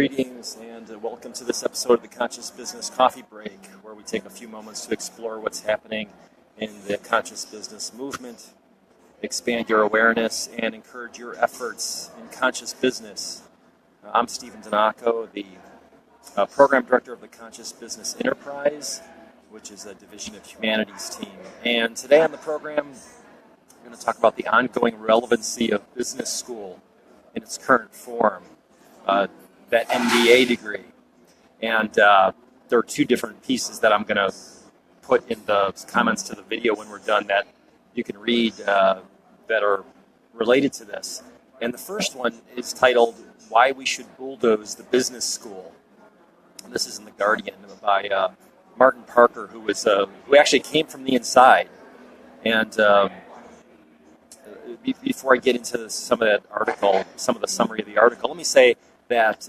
Greetings and welcome to this episode of the Conscious Business Coffee Break, where we take a few moments to explore what's happening in the conscious business movement, expand your awareness, and encourage your efforts in conscious business. I'm Stephen Donaco, the Program Director of the Conscious Business Enterprise, which is a division of Humanities team. And today on the program, we're going to talk about the ongoing relevancy of business school in its current form. That MBA degree. And there are two different pieces that I'm going to put in the comments to the video when we're done that you can read that are related to this. And the first one is titled, Why We Should Bulldoze the Business School. And this is in The Guardian by Martin Parker, who actually came from the inside. And before I get into some of that article, some of the summary of the article, let me say that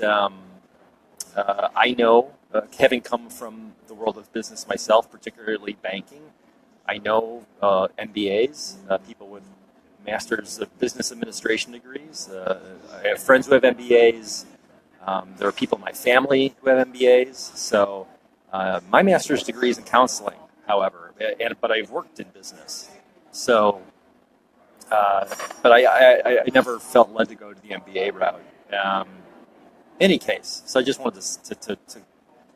I know, having come from the world of business myself, particularly banking, I know MBAs, people with Masters of Business Administration degrees. I have friends who have MBAs. There are people in my family who have MBAs. So my master's degree is in counseling, however, but I've worked in business. So, but I never felt led to go to the MBA route. Any case, so I just wanted to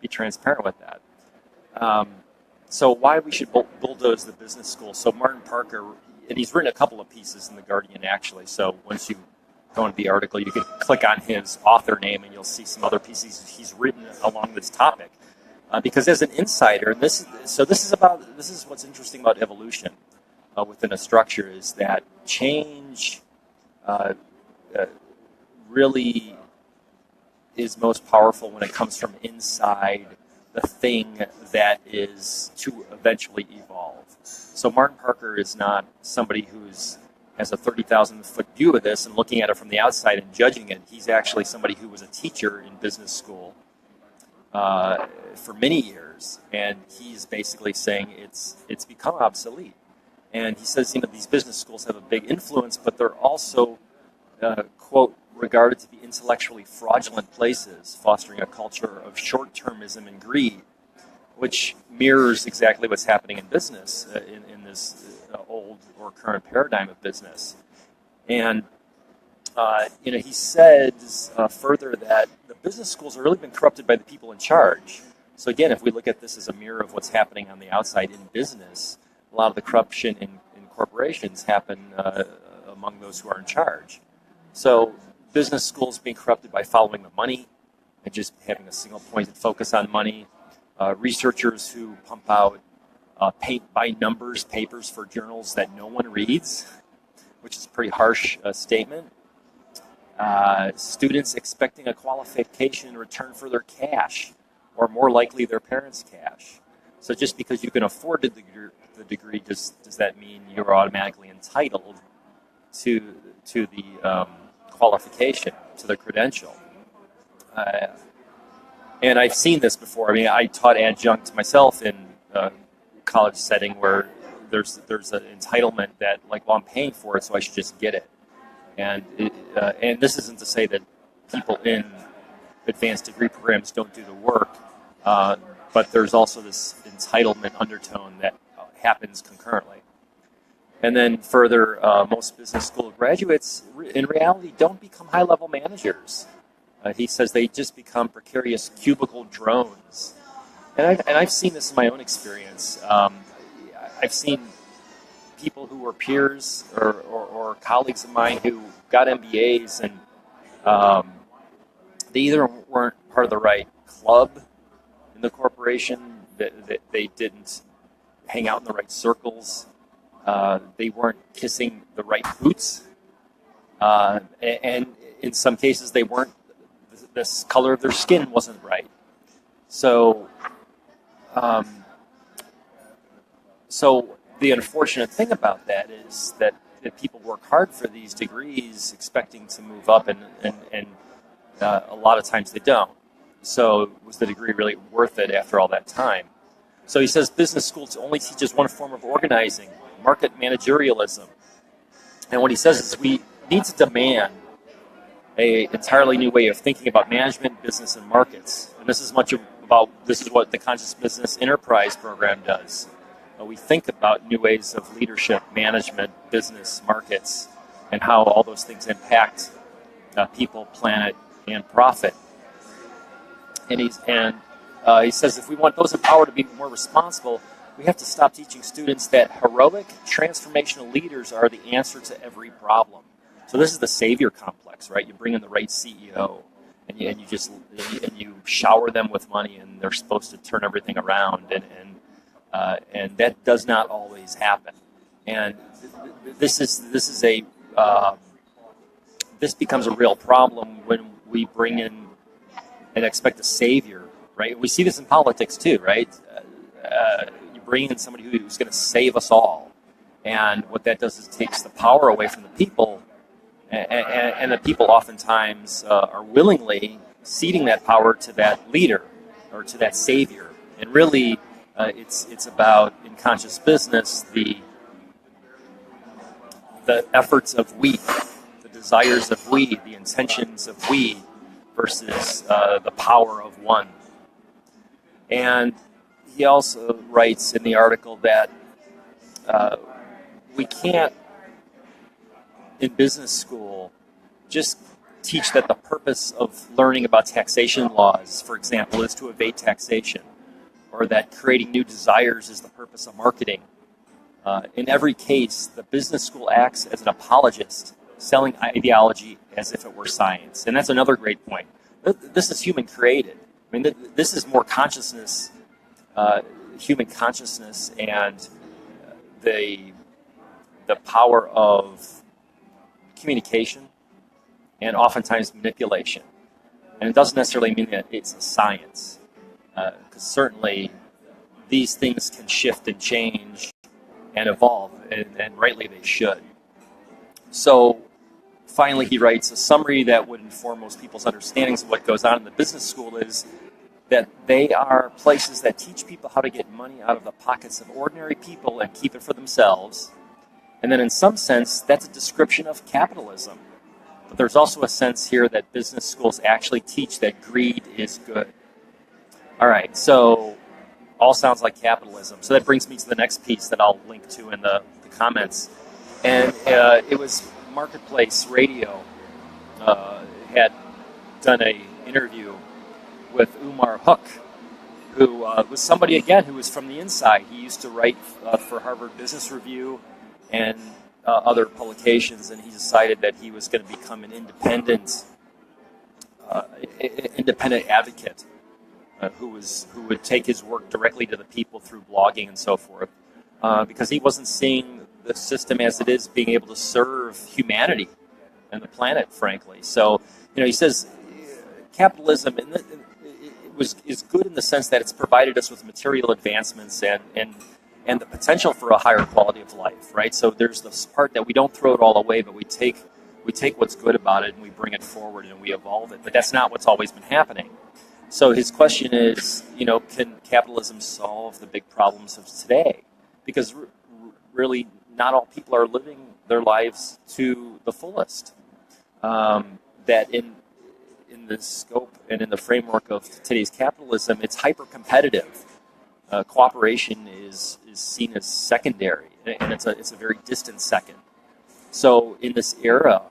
be transparent with that. So why we should bulldoze the business school. So Martin Parker, and he's written a couple of pieces in The Guardian, actually. So once you go into the article, you can click on his author name, and you'll see some other pieces he's written along this topic. Because as an insider, this is what's interesting about evolution within a structure, is that change really is most powerful when it comes from inside the thing that is to eventually evolve. So Martin Parker is not somebody has a 30,000-foot view of this and looking at it from the outside and judging it. He's actually somebody who was a teacher in business school for many years, and he's basically saying it's become obsolete. And he says, these business schools have a big influence, but they're also, quote, regarded to be intellectually fraudulent places, fostering a culture of short-termism and greed, which mirrors exactly what's happening in business, in this old or current paradigm of business. And he says further that the business schools have really been corrupted by the people in charge. So again, if we look at this as a mirror of what's happening on the outside in business, a lot of the corruption in corporations happen among those who are in charge. So business schools being corrupted by following the money and just having a single pointed focus on money. Researchers who pump out paint-by-numbers papers for journals that no one reads, which is a pretty harsh statement. Students expecting a qualification in return for their cash, or more likely their parents' cash. So just because you can afford the degree, does that mean you're automatically entitled to the qualification, to the credential? And I've seen this before. I mean, I taught adjunct myself in a college setting where there's an entitlement that, like, well, I'm paying for it, so I should just get it. And this isn't to say that people in advanced degree programs don't do the work, but there's also this entitlement undertone that happens concurrently. And then further, most business school graduates, in reality, don't become high-level managers. He says they just become precarious cubicle drones. And I've seen this in my own experience. I've seen people who were peers or colleagues of mine who got MBAs, and they either weren't part of the right club in the corporation, that they didn't hang out in the right circles, they weren't kissing the right boots, and in some cases they weren't. This color of their skin wasn't right. So the unfortunate thing about that is that people work hard for these degrees, expecting to move up, and a lot of times they don't. So was the degree really worth it after all that time? So he says business schools only teaches one form of organizing, market managerialism. And what he says is we need to demand an entirely new way of thinking about management, business, and markets. And this is what the Conscious Business Enterprise program does. We think about new ways of leadership, management, business, markets, and how all those things impact people, planet, and profit. And he says if we want those in power to be more responsible, we have to stop teaching students that heroic, transformational leaders are the answer to every problem. So this is the savior complex, right? You bring in the right CEO, and you shower them with money, and they're supposed to turn everything around, and that does not always happen. And this becomes a real problem when we bring in and expect a savior, right? We see this in politics too, right? You bring in somebody who's going to save us all, and what that does is takes the power away from the people, and the people oftentimes are willingly ceding that power to that leader or to that savior. And really, it's about, in conscious business, the efforts of we, the desires of we, the intentions of we, versus the power of one. And he also writes in the article that we can't, in business school, just teach that the purpose of learning about taxation laws, for example, is to evade taxation, or that creating new desires is the purpose of marketing. In every case, the business school acts as an apologist, selling ideology as if it were science. And that's another great point. This is human created. I mean, this is more consciousness, human consciousness, and the power of communication and oftentimes manipulation. And it doesn't necessarily mean that it's a science, because certainly these things can shift and change and evolve, and rightly they should. So finally, he writes, a summary that would inform most people's understandings of what goes on in the business school is that they are places that teach people how to get money out of the pockets of ordinary people and keep it for themselves. And then in some sense, that's a description of capitalism. But there's also a sense here that business schools actually teach that greed is good. All right, so all sounds like capitalism. So that brings me to the next piece that I'll link to in the comments. And it was Marketplace Radio had done an interview with Umar Hook, who was somebody, again, who was from the inside. He used to write for Harvard Business Review and other publications, and he decided that he was going to become an independent advocate who would take his work directly to the people through blogging and so forth, because he wasn't seeing the system as it is being able to serve humanity and the planet, frankly. So, he says capitalism is good in the sense that it's provided us with material advancements and the potential for a higher quality of life, right? So there's this part that we don't throw it all away, but we take what's good about it and we bring it forward and we evolve it. But that's not what's always been happening. So his question is, can capitalism solve the big problems of today? Because really, not all people are living their lives to the fullest. That in the scope and in the framework of today's capitalism, it's hyper-competitive. Cooperation is seen as secondary, and it's a very distant second. So in this era,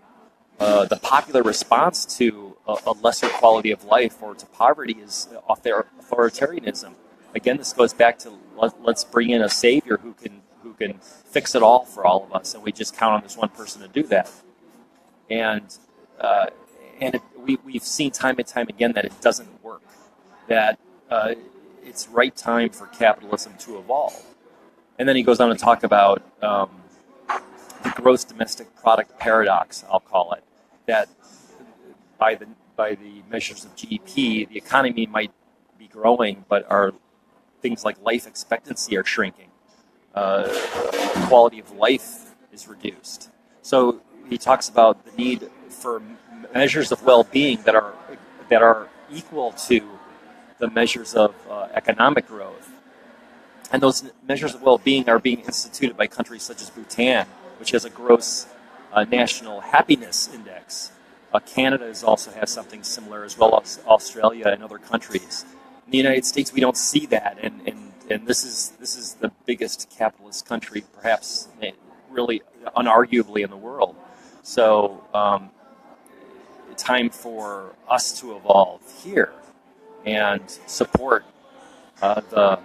the popular response to a lesser quality of life or to poverty is authoritarianism. Again, this goes back to let's bring in a savior who can fix it all for all of us, and we just count on this one person to do that. We've seen time and time again that it doesn't work. That it's right time for capitalism to evolve. And then he goes on to talk about the gross domestic product paradox, I'll call it, that by the measures of GDP, the economy might be growing, but our things like life expectancy are shrinking. Quality of life is reduced. So he talks about the need for measures of well-being that are equal to the measures of economic growth. And those measures of well-being are being instituted by countries such as Bhutan, which has a gross national happiness index Canada also has something similar, as well as Australia and other countries. In the United States, we don't see that, and this is the biggest capitalist country, perhaps really unarguably in the world. So time for us to evolve here and support the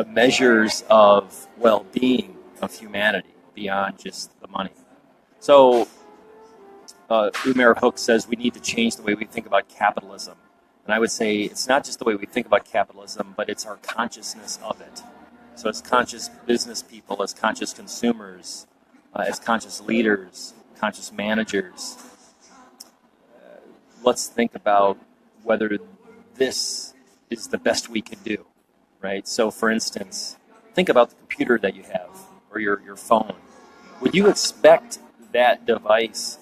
measures of well-being of humanity beyond just the money. So Umar Hook says we need to change the way we think about capitalism. And I would say it's not just the way we think about capitalism, but it's our consciousness of it. So as conscious business people, as conscious consumers, as conscious leaders, conscious managers, let's think about whether this is the best we can do, right? So for instance, think about the computer that you have or your phone. Would you expect that device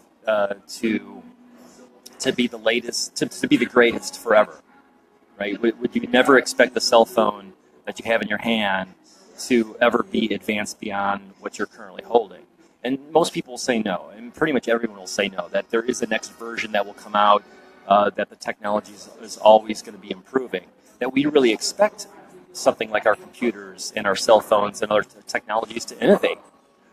to be the latest, to be the greatest forever, right? Would you never expect the cell phone that you have in your hand to ever be advanced beyond what you're currently holding? And most people will say no, and pretty much everyone will say no, that there is a next version that will come out, that the technology is always going to be improving, that we really expect something like our computers and our cell phones and other technologies to innovate.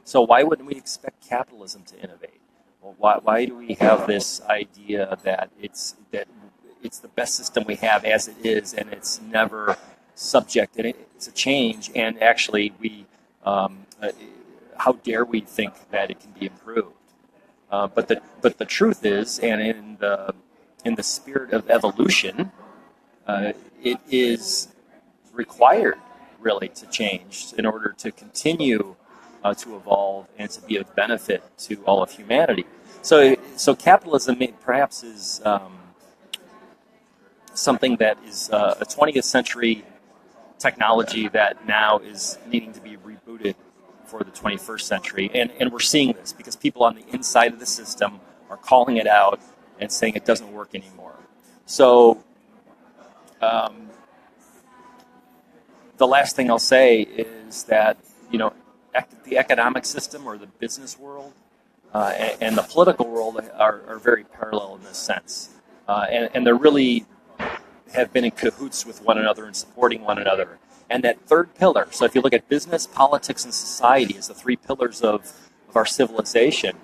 So why wouldn't we expect capitalism to innovate? Well, why do we have this idea that it's the best system we have as it is, and it's never subject to change? And actually, how dare we think that it can be improved? But the truth is, and in the spirit of evolution, it is required really to change in order to continue to evolve and to be of benefit to all of humanity. So capitalism perhaps is something that is a 20th century technology that now is needing to be rebooted for the 21st century. And we're seeing this because people on the inside of the system are calling it out and saying it doesn't work anymore. So the last thing I'll say is that, the economic system or the business world and the political world are very parallel in this sense. And they really have been in cahoots with one another and supporting one another. And that third pillar, so if you look at business, politics, and society as the three pillars of our civilization,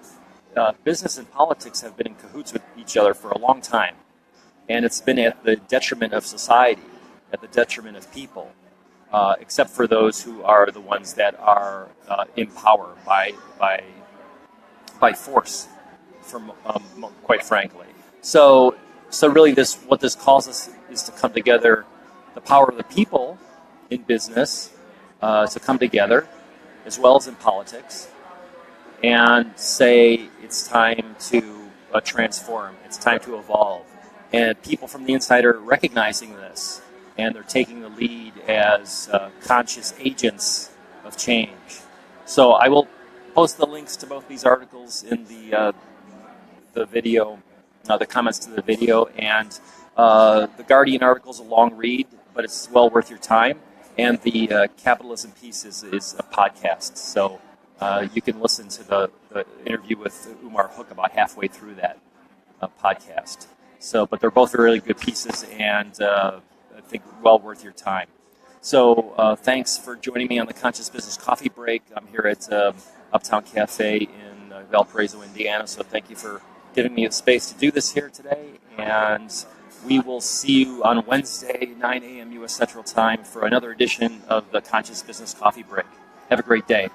business and politics have been in cahoots with each other for a long time. And it's been at the detriment of society, at the detriment of people. Except for those who are the ones that are in power by force, quite frankly. So really, what this calls us is to come together, the power of the people in business, to come together, as well as in politics, and say it's time to transform, it's time to evolve. And people from the inside are recognizing this, and they're taking the lead as conscious agents of change. So I will post the links to both these articles in the video, the comments to the video, and the Guardian article is a long read, but it's well worth your time. And the Capitalism piece is a podcast, so you can listen to the interview with Umar Hook about halfway through that podcast. So, but they're both really good pieces, and I think well worth your time. So thanks for joining me on the Conscious Business Coffee Break. I'm here at Uptown Cafe in Valparaiso, Indiana. So thank you for giving me a space to do this here today. And we will see you on Wednesday, 9 a.m. U.S. Central Time for another edition of the Conscious Business Coffee Break. Have a great day.